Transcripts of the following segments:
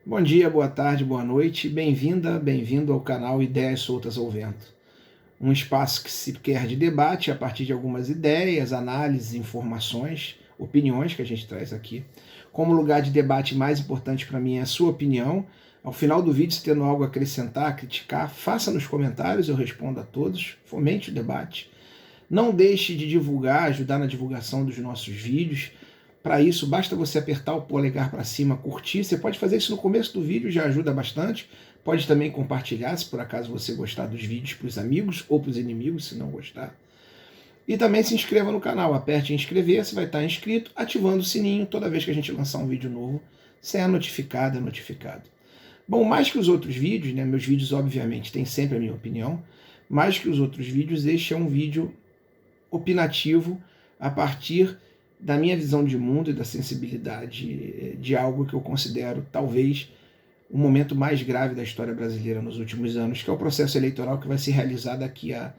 Bom dia, boa tarde, boa noite, bem-vinda, bem-vindo ao canal Ideias Soltas ao Vento. Um espaço que se quer de debate a partir de algumas ideias, análises, informações, opiniões que a gente traz aqui. Como lugar de debate mais importante para mim é a sua opinião. Ao final do vídeo, se tendo algo a acrescentar, criticar, faça nos comentários, eu respondo a todos, fomente o debate. Não deixe de divulgar, ajudar na divulgação dos nossos vídeos. Para isso, basta você apertar o polegar para cima, curtir. Você pode fazer isso no começo do vídeo, já ajuda bastante. Pode também compartilhar, se por acaso você gostar dos vídeos, para os amigos ou para os inimigos, se não gostar. E também se inscreva no canal, aperte em inscrever-se, vai estar inscrito, ativando o sininho toda vez que a gente lançar um vídeo novo. Você é notificado, é notificado. Bom, mais que os outros vídeos, né, meus vídeos obviamente têm sempre a minha opinião, mais que os outros vídeos, este é um vídeo opinativo a partir da minha visão de mundo e da sensibilidade de algo que eu considero talvez o momento mais grave da história brasileira nos últimos anos, que é o processo eleitoral que vai se realizar daqui a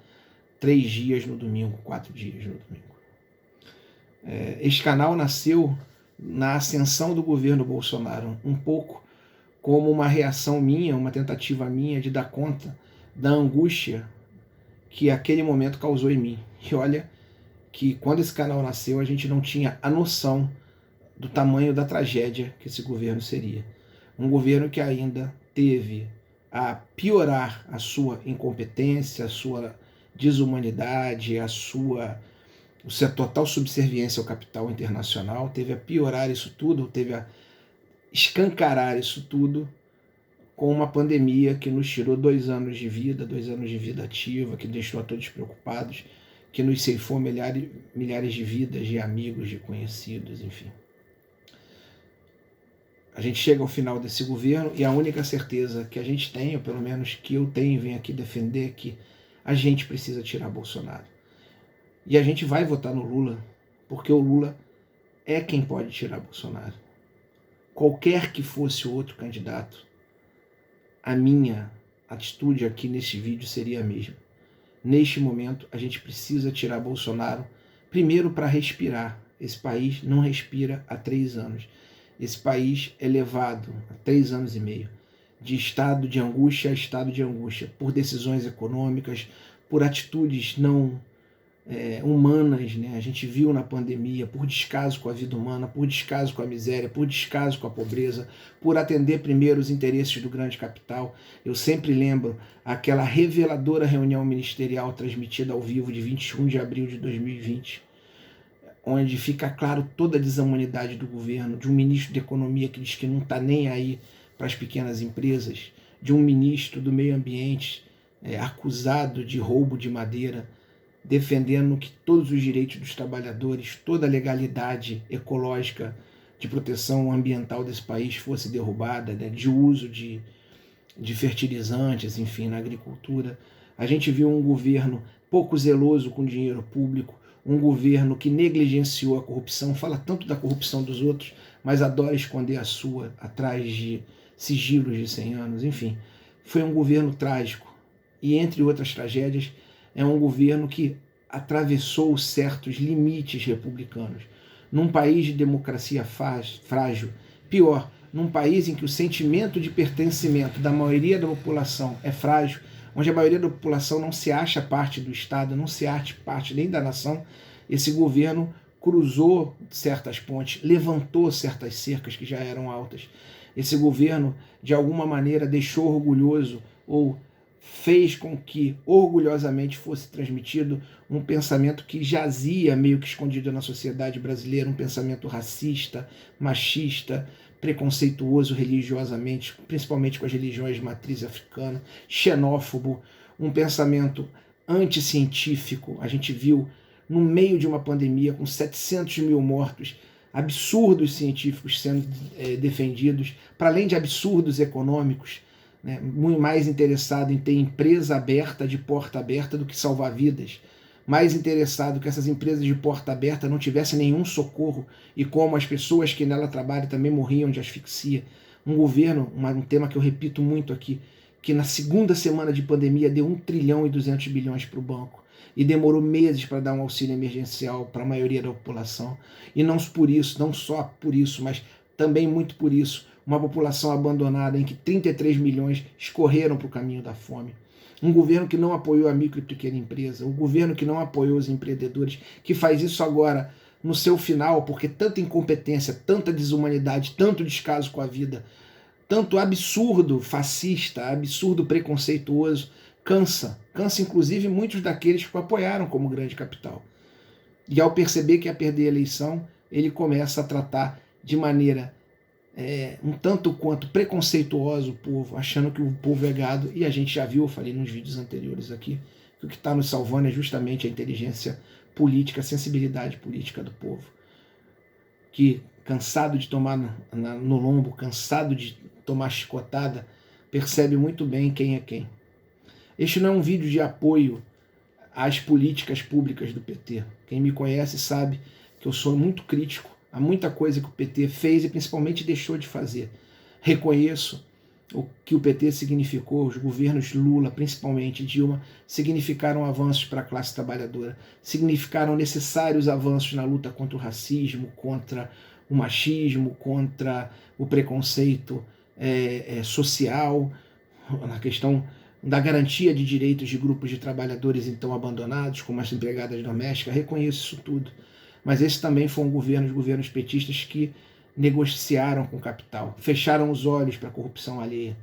3 dias no domingo, 4 dias no domingo. Este canal nasceu na ascensão do governo Bolsonaro, um pouco como uma reação minha, uma tentativa minha de dar conta da angústia que aquele momento causou em mim. E olha que quando esse canal nasceu a gente não tinha a noção do tamanho da tragédia que esse governo seria. Um governo que ainda teve a piorar a sua incompetência, a sua desumanidade, a sua total subserviência ao capital internacional, teve a piorar isso tudo, teve a escancarar isso tudo com uma pandemia que nos tirou 2 anos de vida, 2 anos de vida ativa, que deixou a todos preocupados, que nos ceifou milhares de vidas, de amigos, de conhecidos, enfim. A gente chega ao final desse governo e a única certeza que a gente tem, ou pelo menos que eu tenho e venho aqui defender, é que a gente precisa tirar Bolsonaro. E a gente vai votar no Lula, porque o Lula é quem pode tirar Bolsonaro. Qualquer que fosse o outro candidato, a minha atitude aqui neste vídeo seria a mesma. Neste momento, a gente precisa tirar Bolsonaro, primeiro para respirar. Esse país não respira há 3 anos. Esse país é levado há 3 anos e meio de estado de angústia a estado de angústia, por decisões econômicas, por atitudes não humanas, né? A gente viu na pandemia, por descaso com a vida humana, por descaso com a miséria, por descaso com a pobreza, por atender primeiro os interesses do grande capital. Eu sempre lembro aquela reveladora reunião ministerial transmitida ao vivo de 21 de abril de 2020, onde fica claro toda a desumanidade do governo, de um ministro da economia que diz que não está nem aí para as pequenas empresas, de um ministro do meio ambiente acusado de roubo de madeira, defendendo que todos os direitos dos trabalhadores, toda a legalidade ecológica de proteção ambiental desse país fosse derrubada, né, de uso de fertilizantes, enfim, na agricultura. A gente viu um governo pouco zeloso com dinheiro público, um governo que negligenciou a corrupção, fala tanto da corrupção dos outros, mas adora esconder a sua atrás de sigilos de 100 anos, enfim. Foi um governo trágico e, entre outras tragédias, é um governo que atravessou certos limites republicanos. Num país de democracia frágil, pior, num país em que o sentimento de pertencimento da maioria da população é frágil, onde a maioria da população não se acha parte do Estado, não se acha parte nem da nação, esse governo cruzou certas pontes, levantou certas cercas que já eram altas. Esse governo, de alguma maneira, deixou orgulhoso ou fez com que orgulhosamente fosse transmitido um pensamento que jazia meio que escondido na sociedade brasileira, um pensamento racista, machista, preconceituoso religiosamente, principalmente com as religiões de matriz africana, xenófobo, um pensamento anticientífico. A gente viu, no meio de uma pandemia com 700 mil mortos, absurdos científicos sendo defendidos, para além de absurdos econômicos, né, muito mais interessado em ter empresa aberta, de porta aberta, do que salvar vidas. Mais interessado que essas empresas de porta aberta não tivessem nenhum socorro e como as pessoas que nela trabalham também morriam de asfixia. Um governo, um tema que eu repito muito aqui, que na segunda semana de pandemia deu 1 trilhão e 200 bilhões para o banco e demorou meses para dar um auxílio emergencial para a maioria da população. E não por isso, não só por isso, mas também muito por isso, uma população abandonada em que 33 milhões escorreram para o caminho da fome, um governo que não apoiou a micro e pequena empresa, um governo que não apoiou os empreendedores, que faz isso agora no seu final, porque tanta incompetência, tanta desumanidade, tanto descaso com a vida, tanto absurdo fascista, absurdo preconceituoso, cansa inclusive muitos daqueles que o apoiaram como grande capital. E ao perceber que ia perder a eleição, ele começa a tratar de maneira um tanto quanto preconceituosa o povo, achando que o povo é gado, e a gente já viu, eu falei nos vídeos anteriores aqui, que o que está nos salvando é justamente a inteligência política, a sensibilidade política do povo, que cansado de tomar no lombo, cansado de tomar chicotada, percebe muito bem quem é quem. Este não é um vídeo de apoio às políticas públicas do PT. Quem me conhece sabe que eu sou muito crítico a muita coisa que o PT fez e principalmente deixou de fazer. Reconheço o que o PT significou, os governos Lula, principalmente Dilma, significaram avanços para a classe trabalhadora, significaram necessários avanços na luta contra o racismo, contra o machismo, contra o preconceito social, na questão da garantia de direitos de grupos de trabalhadores então abandonados, como as empregadas domésticas. Reconheço isso tudo. Mas esse também foi um governo, os governos petistas que negociaram com o capital, fecharam os olhos para a corrupção alheia.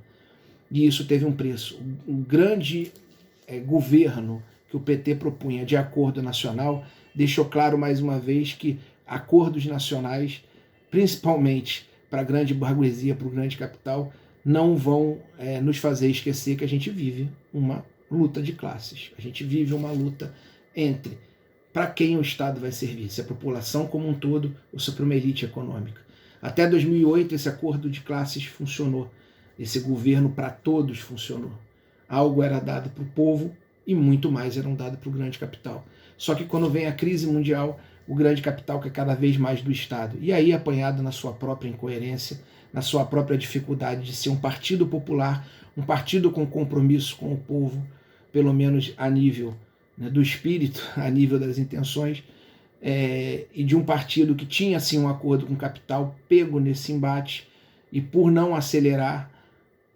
E isso teve um preço. O grande governo que o PT propunha de acordo nacional deixou claro mais uma vez que acordos nacionais, principalmente para a grande burguesia, para o grande capital, não vão nos fazer esquecer que a gente vive uma luta de classes. A gente vive uma luta entre para quem o Estado vai servir, se a população como um todo ou se para uma elite econômica. Até 2008 esse acordo de classes funcionou, esse governo para todos funcionou. Algo era dado para o povo e muito mais eram dado para o grande capital. Só que quando vem a crise mundial, o grande capital quer cada vez mais do Estado. E aí, apanhado na sua própria incoerência, na sua própria dificuldade de ser um partido popular, um partido com compromisso com o povo, pelo menos a nível do espírito, a nível das intenções, e de um partido que tinha sim um acordo com o capital, pego nesse embate, e por não acelerar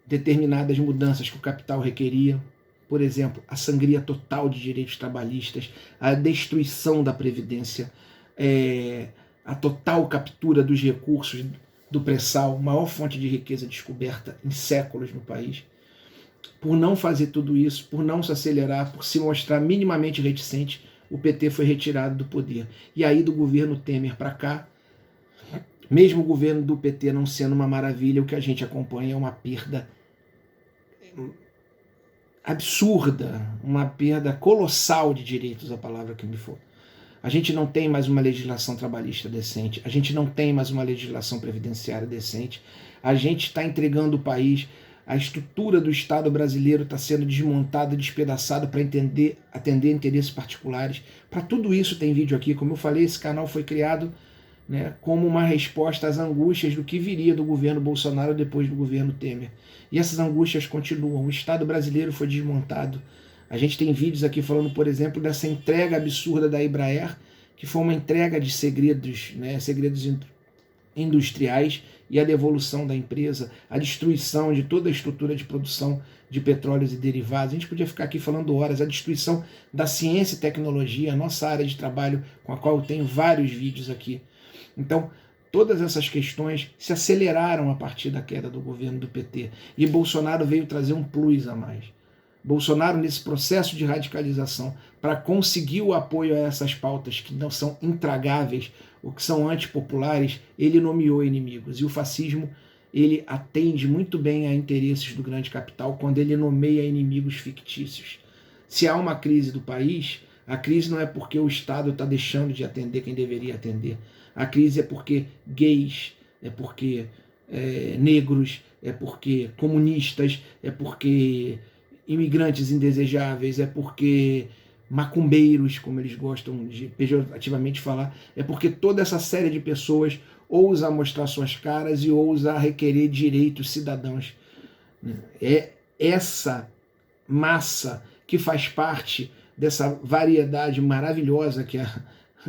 determinadas mudanças que o capital requeria, por exemplo, a sangria total de direitos trabalhistas, a destruição da Previdência, a total captura dos recursos do pré-sal, maior fonte de riqueza descoberta em séculos no país. Por não fazer tudo isso, por não se acelerar, por se mostrar minimamente reticente, o PT foi retirado do poder. E aí do governo Temer para cá, mesmo o governo do PT não sendo uma maravilha, o que a gente acompanha é uma perda absurda, uma perda colossal de direitos, a palavra que me for. A gente não tem mais uma legislação trabalhista decente, a gente não tem mais uma legislação previdenciária decente, a gente está entregando o país, a estrutura do Estado brasileiro está sendo desmontada, despedaçada para atender interesses particulares. Para tudo isso tem vídeo aqui. Como eu falei, esse canal foi criado como uma resposta às angústias do que viria do governo Bolsonaro depois do governo Temer. E essas angústias continuam. O Estado brasileiro foi desmontado. A gente tem vídeos aqui falando, por exemplo, dessa entrega absurda da Embraer, que foi uma entrega de segredos, segredos industriais, e a devolução da empresa, a destruição de toda a estrutura de produção de petróleos e derivados. A gente podia ficar aqui falando horas, a destruição da ciência e tecnologia, a nossa área de trabalho, com a qual eu tenho vários vídeos aqui. Então, todas essas questões se aceleraram a partir da queda do governo do PT. E Bolsonaro veio trazer um plus a mais. Bolsonaro, nesse processo de radicalização, para conseguir o apoio a essas pautas que não são intragáveis, ou que são antipopulares, ele nomeou inimigos. E o fascismo, ele atende muito bem a interesses do grande capital quando ele nomeia inimigos fictícios. Se há uma crise do país, a crise não é porque o Estado está deixando de atender quem deveria atender. A crise é porque gays, é porque negros, é porque comunistas, é porque imigrantes indesejáveis, é porque macumbeiros, como eles gostam de pejorativamente falar, é porque toda essa série de pessoas ousa mostrar suas caras e ousa requerer direitos cidadãos. É essa massa que faz parte dessa variedade maravilhosa que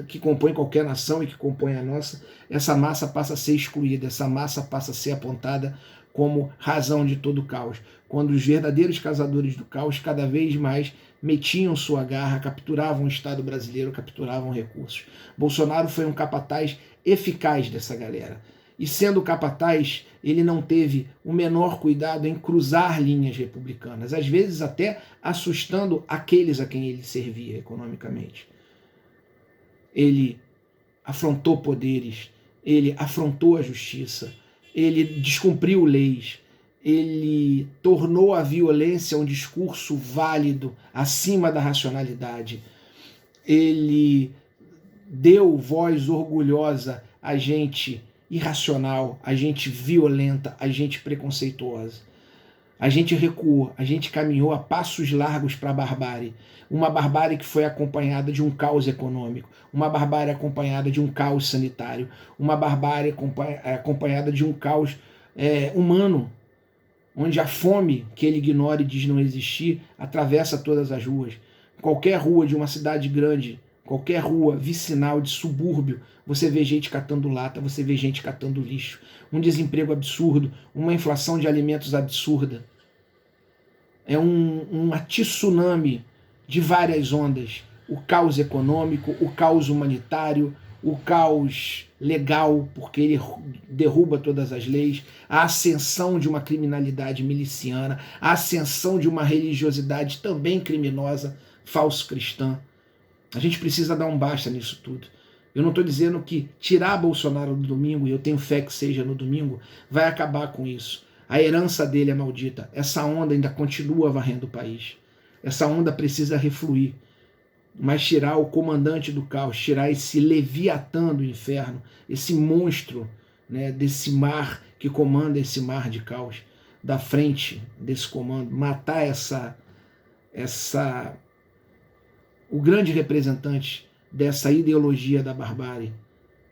que compõe qualquer nação e que compõe a nossa, essa massa passa a ser excluída, essa massa passa a ser apontada como razão de todo o caos. Quando os verdadeiros causadores do caos cada vez mais metiam sua garra, capturavam o Estado brasileiro, capturavam recursos. Bolsonaro foi um capataz eficaz dessa galera. E sendo capataz, ele não teve o menor cuidado em cruzar linhas republicanas, às vezes até assustando aqueles a quem ele servia economicamente. Ele afrontou poderes, ele afrontou a justiça, ele descumpriu leis, ele tornou a violência um discurso válido acima da racionalidade, ele deu voz orgulhosa a gente irracional, a gente violenta, a gente preconceituosa. A gente recuou, a gente caminhou a passos largos para a barbárie. Uma barbárie que foi acompanhada de um caos econômico, uma barbárie acompanhada de um caos sanitário, uma barbárie acompanhada de um caos humano, onde a fome, que ele ignora e diz não existir, atravessa todas as ruas. Qualquer rua de uma cidade grande, qualquer rua vicinal de subúrbio, você vê gente catando lata, você vê gente catando lixo. Um desemprego absurdo, uma inflação de alimentos absurda. É um tsunami de várias ondas. O caos econômico, o caos humanitário, o caos legal, porque ele derruba todas as leis, a ascensão de uma criminalidade miliciana, a ascensão de uma religiosidade também criminosa, falso-cristã. A gente precisa dar um basta nisso tudo. Eu não estou dizendo que tirar Bolsonaro do domingo, e eu tenho fé que seja no domingo, vai acabar com isso. A herança dele é maldita. Essa onda ainda continua varrendo o país. Essa onda precisa refluir. Mas tirar o comandante do caos, tirar esse leviatã do inferno, esse monstro, né, desse mar que comanda esse mar de caos, da frente desse comando, matar o grande representante dessa ideologia da barbárie,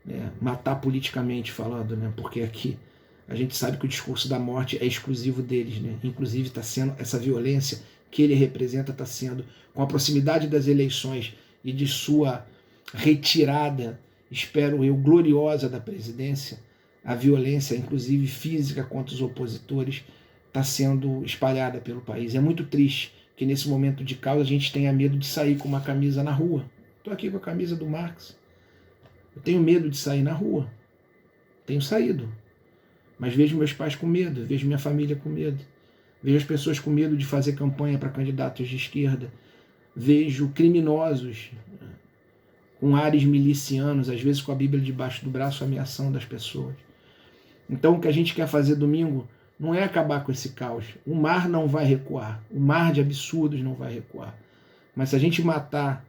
né, matar politicamente falando, né, porque aqui a gente sabe que o discurso da morte é exclusivo deles, né? Inclusive está sendo essa violência que ele representa, está sendo, com a proximidade das eleições e de sua retirada, espero eu, gloriosa da presidência, a violência, inclusive física, contra os opositores, está sendo espalhada pelo país. É muito triste que nesse momento de caos a gente tenha medo de sair com uma camisa na rua. Estou aqui com a camisa do Marx. Eu tenho medo de sair na rua. Tenho saído. Mas vejo meus pais com medo, vejo minha família com medo. Vejo as pessoas com medo de fazer campanha para candidatos de esquerda. Vejo criminosos com ares milicianos, às vezes com a Bíblia debaixo do braço, ameaçando as pessoas. Então o que a gente quer fazer domingo não é acabar com esse caos. O mar não vai recuar. O mar de absurdos não vai recuar. Mas se a gente matar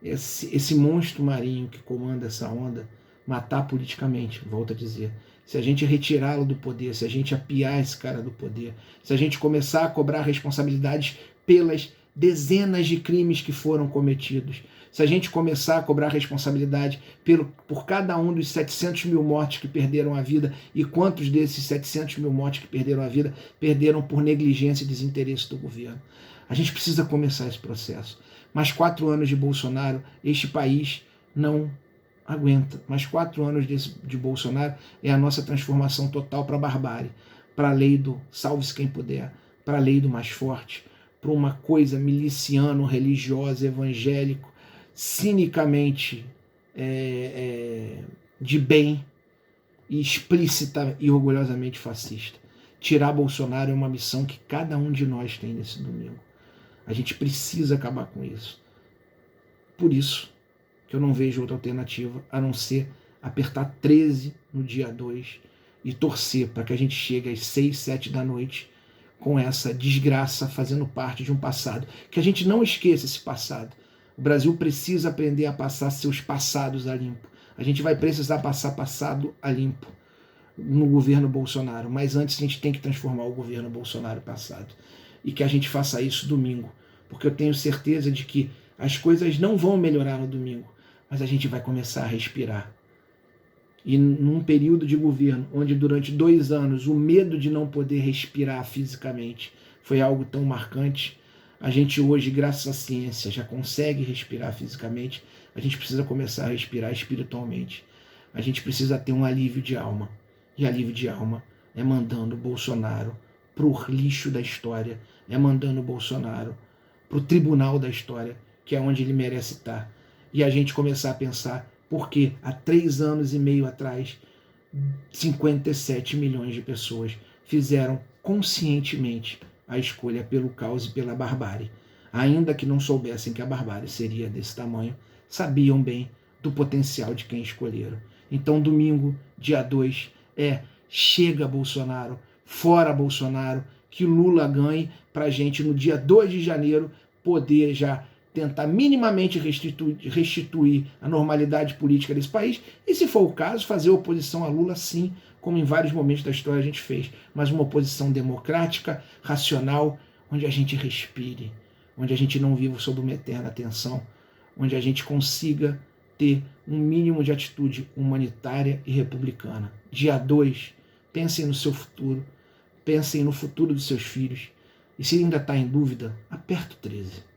esse monstro marinho que comanda essa onda, matar politicamente, volto a dizer, se a gente retirá-lo do poder, se a gente apiar esse cara do poder, se a gente começar a cobrar responsabilidades pelas dezenas de crimes que foram cometidos, se a gente começar a cobrar responsabilidade por cada um dos 700 mil mortos que perderam a vida, e quantos desses 700 mil mortos que perderam a vida perderam por negligência e desinteresse do governo. A gente precisa começar esse processo. Mais 4 anos de Bolsonaro, este país não aguenta. Mais 4 anos de Bolsonaro é a nossa transformação total para a barbárie, para a lei do salve-se quem puder, para a lei do mais forte, para uma coisa miliciano, religiosa, evangélico, cinicamente de bem e explícita e orgulhosamente fascista. Tirar Bolsonaro é uma missão que cada um de nós tem nesse domingo. A gente precisa acabar com isso. Por isso que eu não vejo outra alternativa a não ser apertar 13 no dia 2 e torcer para que a gente chegue às 6, 7 da noite com essa desgraça fazendo parte de um passado. Que a gente não esqueça esse passado. O Brasil precisa aprender a passar seus passados a limpo. A gente vai precisar passar passado a limpo no governo Bolsonaro, mas antes a gente tem que transformar o governo Bolsonaro passado. E que a gente faça isso domingo, porque eu tenho certeza de que as coisas não vão melhorar no domingo, mas a gente vai começar a respirar. E num período de governo onde durante 2 anos o medo de não poder respirar fisicamente foi algo tão marcante, a gente hoje, graças à ciência, já consegue respirar fisicamente, a gente precisa começar a respirar espiritualmente. A gente precisa ter um alívio de alma. E alívio de alma é mandando o Bolsonaro pro lixo da história, é mandando o Bolsonaro pro tribunal da história, que é onde ele merece estar. E a gente começar a pensar por que há 3 anos e meio atrás 57 milhões de pessoas fizeram conscientemente a escolha pelo caos e pela barbárie. Ainda que não soubessem que a barbárie seria desse tamanho, sabiam bem do potencial de quem escolheram. Então, domingo, dia 2, chega Bolsonaro, fora Bolsonaro, que Lula ganhe, para a gente, no dia 2 de janeiro, poder já tentar minimamente restituir a normalidade política desse país e, se for o caso, fazer oposição a Lula, sim, como em vários momentos da história a gente fez, mas uma oposição democrática, racional, onde a gente respire, onde a gente não viva sob uma eterna tensão, onde a gente consiga ter um mínimo de atitude humanitária e republicana. Dia 2, pensem no seu futuro, pensem no futuro dos seus filhos, e se ainda está em dúvida, aperta o 13.